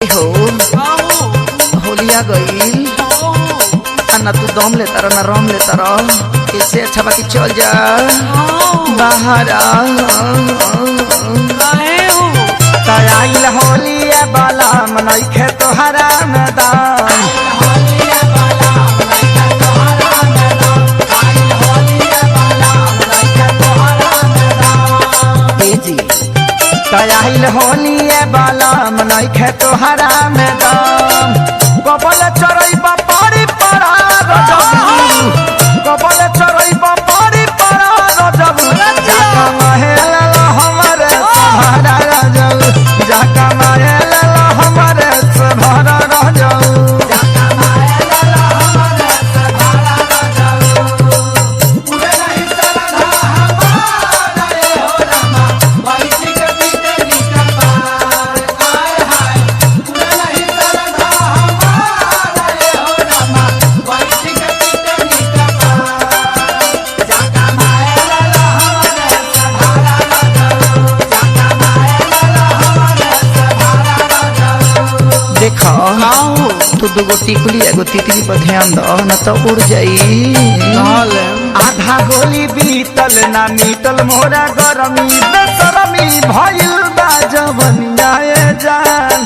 हो होलिया गईल ना तू दम लेता रह ना रम लेता रह इससे अच्छा बाकी चल जा बाहर आइल होलिया बाला मनई खे तोहरा मैदान आइल होलिया बाला मनई खे तोहरा मैदान कबल चरई बापारी पड़ा रजबू कबल चरई बापारी पड़ा रजबू जाका महल हमरे सहारा रजबू जाका महल हमरे सहारा रजबू जाका महल हमरे सहारा रजबू पूरे नहीं सरधा हमारा रे हो रामा बैठी के बीते निकल पार आए हाय पूरे नहीं सरधा हमारा रे हो रामा बैठी के बीते निकल पार जाका महल हमरे सहारा रजबू जाका महल हमरे सहारा रजबू देखो तू दुगो टिकुली एगो तितली पर ध्यान दो न तो उड़ जाई आधा गोली बीतल ना मीतल मोरा गरमी बेसरमी भइल बा जवनिया जान